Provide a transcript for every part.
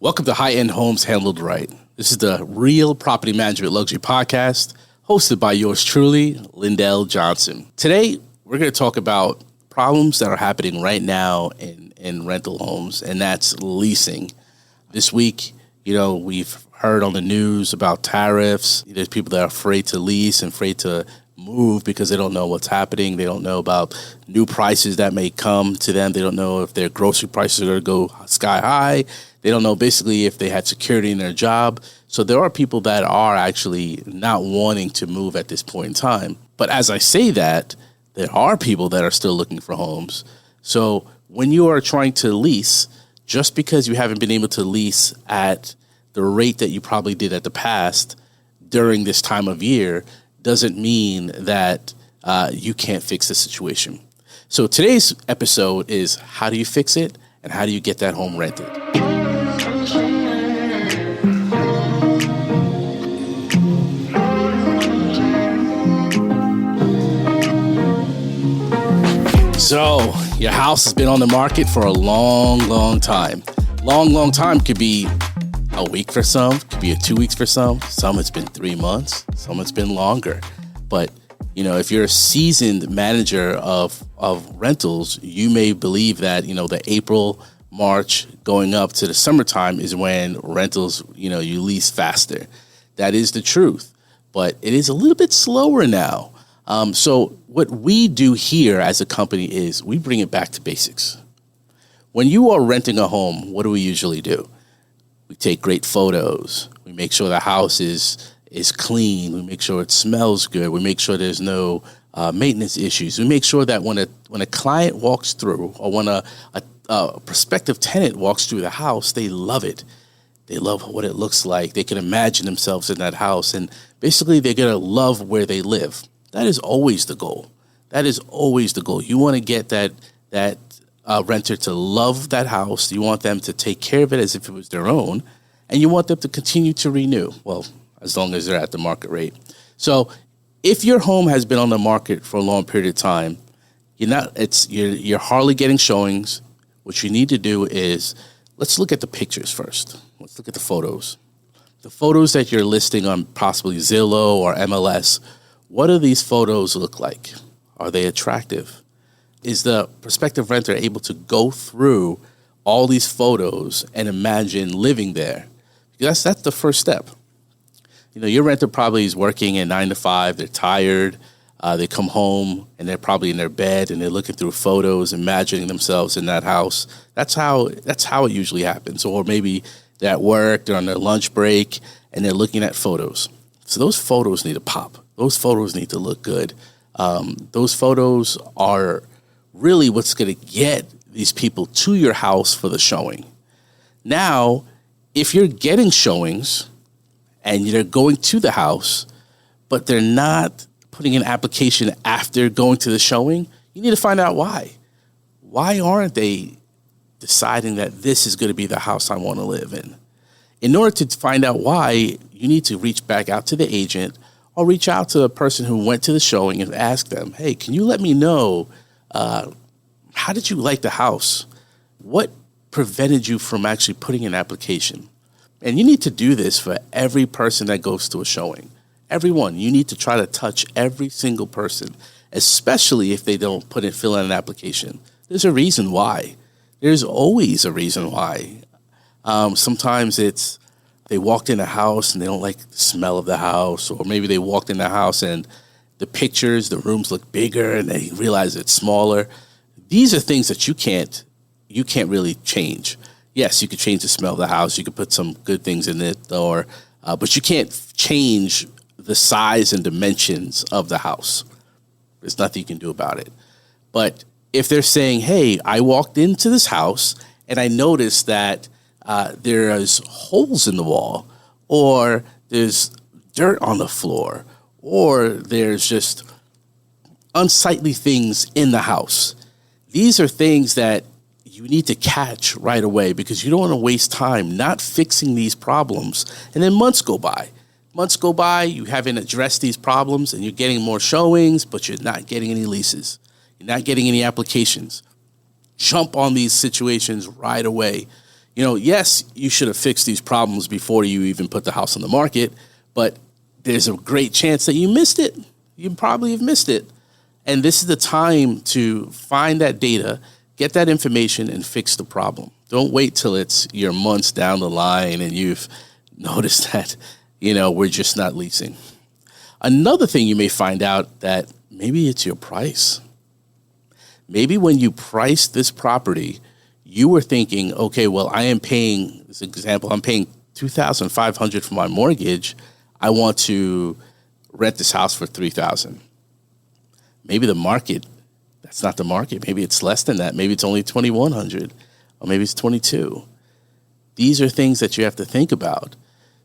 Welcome to High-End Homes Handled Right. This is the Real Property Management Luxury Podcast, hosted by yours truly, Lyndel Johnson. Today, we're going to talk about problems that are happening right now in rental homes, and that's leasing. This week, we've heard on the news about tariffs. There's people that are afraid to lease and afraid to move because they don't know what's happening. They don't know about new prices that may come to them. They don't know if their grocery prices are going to go sky high. They don't know basically if they had security in their job. So there are people that are actually not wanting to move at this point in time. But as I say that, there are people that are still looking for homes. So when you are trying to lease, just because you haven't been able to lease at the rate that you probably did at the past during this time of year doesn't mean that you can't fix the situation. So today's episode is how do you fix it and how do you get that home rented? So your house has been on the market for a long time. Long time could be a week for some, could be 2 weeks for some. Some it's been 3 months, some it's been longer. But, if you're a seasoned manager of rentals, you may believe that, the April, March going up to the summertime is when rentals, you lease faster. That is the truth. But it is a little bit slower now. So what we do here as a company is we bring it back to basics. When you are renting a home, what do we usually do? We take great photos. We make sure the house is clean. We make sure it smells good. We make sure there's no maintenance issues. We make sure that when a client walks through or when a prospective tenant walks through the house, they love it. They love what it looks like. They can imagine themselves in that house. And basically, they're going to love where they live. That is always the goal. That is always the goal. You want to get that renter to love that house. You want them to take care of it as if it was their own. And you want them to continue to renew. Well, as long as they're at the market rate. So if your home has been on the market for a long period of time, you're hardly getting showings. What you need to do is let's look at the pictures first. Let's look at the photos. The photos that you're listing on possibly Zillow or MLS, what do these photos look like? Are they attractive? Is the prospective renter able to go through all these photos and imagine living there? Because that's the first step. Your renter probably is working at 9 to 5. They're tired. They come home and they're probably in their bed and they're looking through photos, imagining themselves in that house. That's how it usually happens. Or maybe they're at work, they're on their lunch break, and they're looking at photos. So those photos need to pop. Those photos need to look good. Those photos are really what's going to get these people to your house for the showing. Now, if you're getting showings and they're going to the house, but they're not putting an application after going to the showing, you need to find out why. Why aren't they deciding that this is going to be the house I want to live in? In order to find out why, you need to reach back out to the agent or reach out to the person who went to the showing and ask them, hey, can you let me know, how did you like the house? What prevented you from actually putting an application? And you need to do this for every person that goes to a showing. Everyone. You need to try to touch every single person, especially if they don't fill in an application. There's a reason why. There's always a reason why. Sometimes it's they walked in a house and they don't like the smell of the house, or maybe they walked in the house and the rooms look bigger and they realize it's smaller. These are things that you can't really change. Yes, you could change the smell of the house. You could put some good things in it, but you can't change the size and dimensions of the house. There's nothing you can do about it. But if they're saying, hey, I walked into this house and I noticed that there's holes in the wall, or there's dirt on the floor, or there's just unsightly things in the house. These are things that you need to catch right away because you don't want to waste time not fixing these problems. And then months go by. You haven't addressed these problems and you're getting more showings, but you're not getting any leases. You're not getting any applications. Jump on these situations right away. Yes, you should have fixed these problems before you even put the house on the market, but there's a great chance that you missed it. You probably have missed it. And this is the time to find that data, get that information, and fix the problem. Don't wait till you're months down the line and you've noticed that, we're just not leasing. Another thing you may find out that maybe it's your price. Maybe when you priced this property, you were thinking, okay, well, I am paying, as an example, I'm paying $2,500 for my mortgage. I want to rent this house for $3,000. Maybe the market, that's not the market. Maybe it's less than that. Maybe it's only $2,100, or maybe it's $2,200. These are things that you have to think about.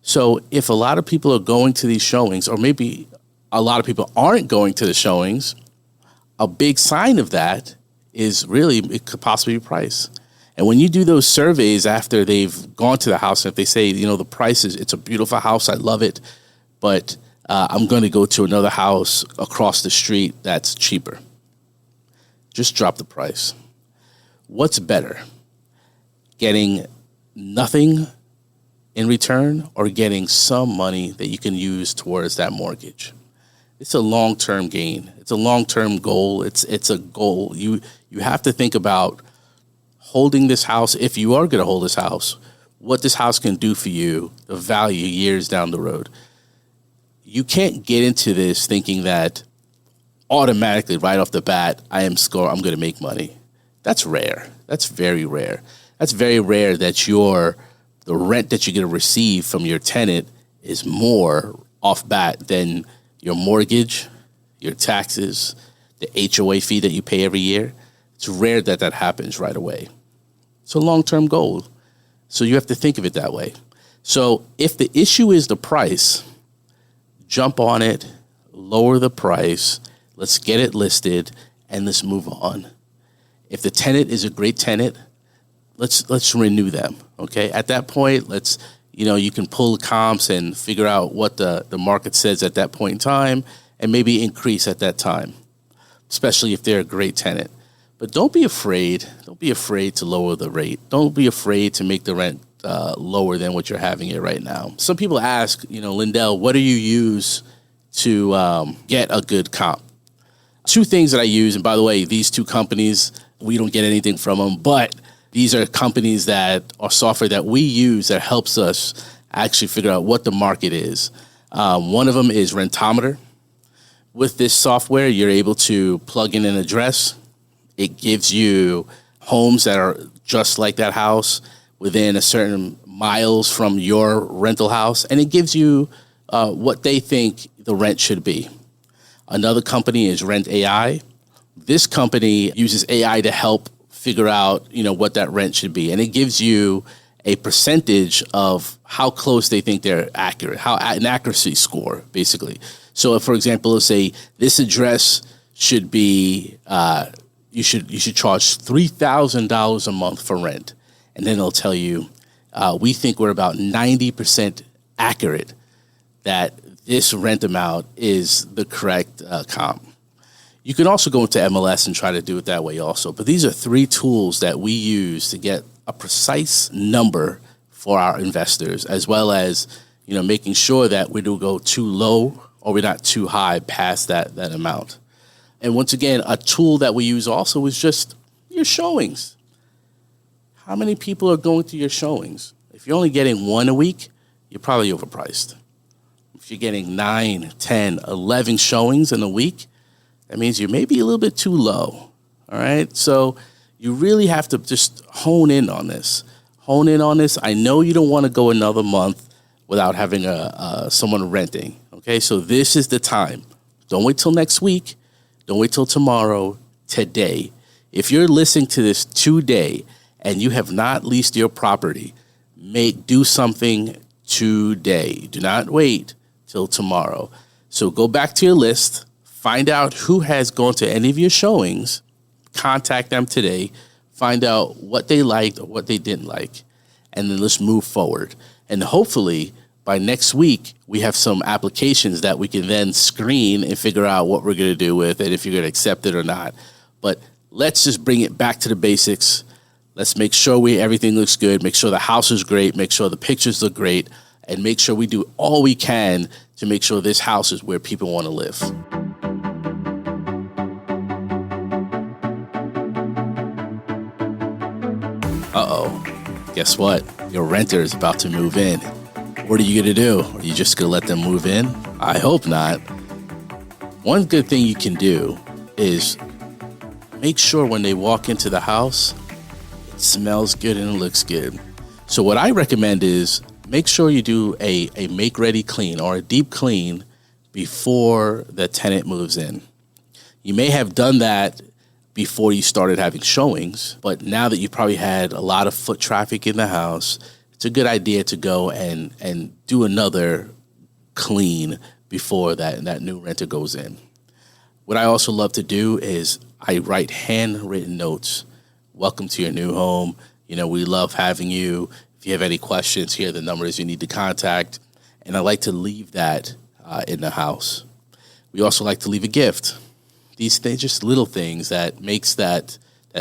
So if a lot of people are going to these showings, or maybe a lot of people aren't going to the showings, a big sign of that is really, it could possibly be price. And when you do those surveys after they've gone to the house, if they say, the price it's a beautiful house, I love it, but I'm going to go to another house across the street that's cheaper. Just drop the price. What's better? Getting nothing in return or getting some money that you can use towards that mortgage? It's a long-term gain. It's a long-term goal. It's a goal. You have to think about holding this house. If you are going to hold this house, what this house can do for you, the value years down the road. You can't get into this thinking that automatically right off the bat, I'm going to make money. That's rare. That's very rare. That's very rare that the rent that you're going to receive from your tenant is more off bat than your mortgage, your taxes, the HOA fee that you pay every year. It's rare that happens right away. It's a long-term goal. So you have to think of it that way. So if the issue is the price, jump on it, lower the price, let's get it listed, and let's move on. If the tenant is a great tenant, let's renew them, okay? At that point, you can pull the comps and figure out what the market says at that point in time and maybe increase at that time, especially if they're a great tenant. But don't be afraid. Don't be afraid to lower the rate. Don't be afraid to make the rent lower than what you're having it right now. Some people ask, Lyndel, what do you use to get a good comp? Two things that I use, and by the way, these two companies, we don't get anything from them, but these are companies that are software that we use that helps us actually figure out what the market is. One of them is Rentometer. With this software, you're able to plug in an address. It gives you homes that are just like that house within a certain miles from your rental house, and it gives you what they think the rent should be. Another company is Rent AI. This company uses AI to help figure out, what that rent should be, and it gives you a percentage of how close they think they're accurate, an accuracy score, basically. So, if, for example, let's say this address should be, you should charge $3,000 a month for rent, and then they'll tell you, we think we're about 90% accurate that this rent amount is the correct comp. You can also go into MLS and try to do it that way also. But these are three tools that we use to get a precise number for our investors, as well as, making sure that we don't go too low or we're not too high past that amount. And once again, a tool that we use also is just your showings. How many people are going to your showings? If you're only getting one a week, you're probably overpriced. If you're getting 9, 10, 11 showings in a week, that means you're maybe a little bit too low, all right? So you really have to just hone in on this. I know you don't want to go another month without having someone renting, okay? So this is the time. Don't wait till next week. Don't wait till tomorrow, today. If you're listening to this today and you have not leased your property, do something today. Do not wait till tomorrow. So go back to your list. Find out who has gone to any of your showings, contact them today, find out what they liked or what they didn't like, and then let's move forward. And hopefully by next week, we have some applications that we can then screen and figure out what we're going to do with it, if you're going to accept it or not. But let's just bring it back to the basics. Let's make sure everything looks good, make sure the house is great, make sure the pictures look great, and make sure we do all we can to make sure this house is where people want to live. Guess what? Your renter is about to move in. What are you going to do? Are you just going to let them move in? I hope not. One good thing you can do is make sure when they walk into the house, it smells good and it looks good. So what I recommend is make sure you do a make-ready clean or a deep clean before the tenant moves in. You may have done that before you started having showings, but now that you've probably had a lot of foot traffic in the house, it's a good idea to go and do another clean before that new renter goes in. What I also love to do is I write handwritten notes. Welcome to your new home. We love having you. If you have any questions, here are the numbers you need to contact. And I like to leave that in the house. We also like to leave a gift. These things, just little things that makes that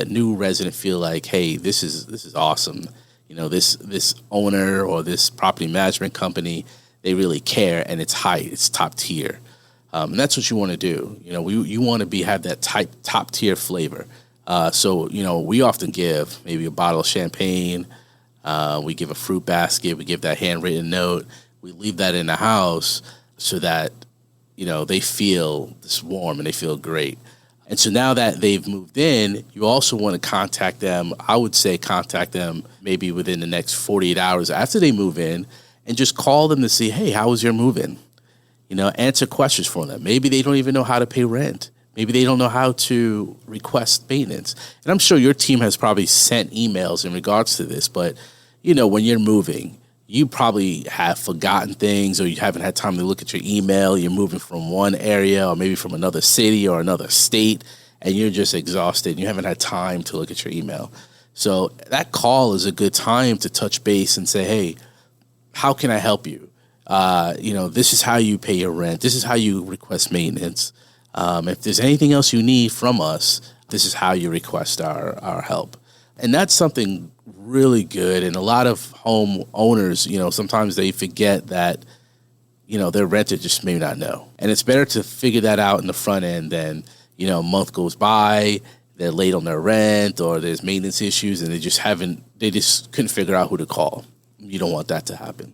new resident feel like, hey, this is awesome. This owner or this property management company, they really care, and it's top tier. And that's what you want to do. You want to have that top tier flavor. So we often give maybe a bottle of champagne. We give a fruit basket. We give that handwritten note. We leave that in the house so that they feel this warm and they feel great. And so now that they've moved in, you also want to contact them. I would say contact them maybe within the next 48 hours after they move in and just call them to see, hey, how was your move-in? Answer questions for them. Maybe they don't even know how to pay rent. Maybe they don't know how to request maintenance. And I'm sure your team has probably sent emails in regards to this, but when you're moving, you probably have forgotten things or you haven't had time to look at your email. You're moving from one area or maybe from another city or another state, and you're just exhausted. You haven't had time to look at your email. So that call is a good time to touch base and say, hey, how can I help you? This is how you pay your rent. This is how you request maintenance. If there's anything else you need from us, this is how you request our help. And that's something really good. And a lot of home owners, sometimes they forget that, their renter just may not know. And it's better to figure that out in the front end than, a month goes by, they're late on their rent or there's maintenance issues and they just couldn't figure out who to call. You don't want that to happen.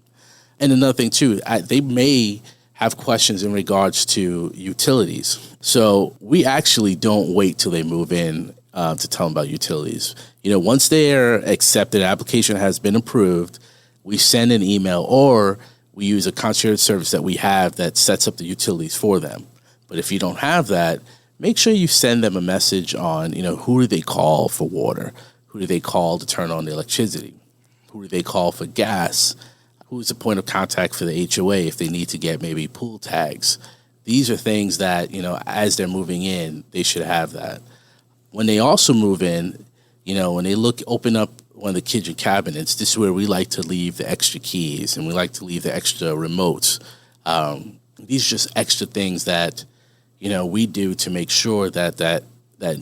And another thing too, they may have questions in regards to utilities. So we actually don't wait till they move in to tell them about utilities. Once they're accepted, application has been approved, we send an email or we use a concierge service that we have that sets up the utilities for them. But if you don't have that, make sure you send them a message on, who do they call for water? Who do they call to turn on the electricity? Who do they call for gas? Who's the point of contact for the HOA if they need to get maybe pool tags? These are things that, as they're moving in, they should have that. When they also move in, when they open up one of the kitchen cabinets, this is where we like to leave the extra keys and we like to leave the extra remotes. These are just extra things that, we do to make sure that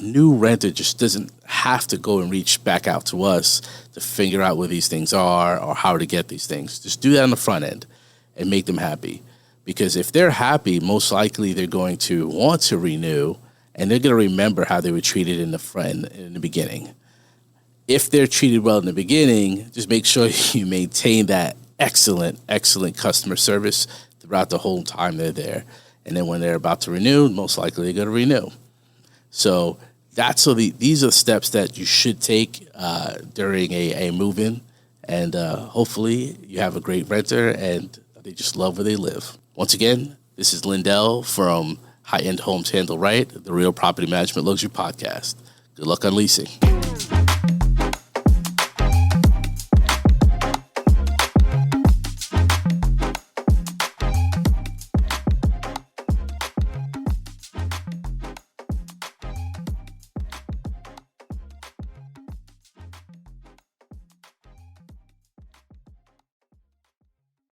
new renter just doesn't have to go and reach back out to us to figure out where these things are or how to get these things. Just do that on the front end and make them happy. Because if they're happy, most likely they're going to want to renew and they're going to remember how they were treated in the beginning. If they're treated well in the beginning, just make sure you maintain that excellent customer service throughout the whole time they're there. And then when they're about to renew, most likely they're going to renew. So these are steps that you should take during a move-in. And hopefully you have a great renter and they just love where they live. Once again, this is Lyndel from High End Homes Handled Right, the Real Property Management Luxury Podcast. Good luck on leasing.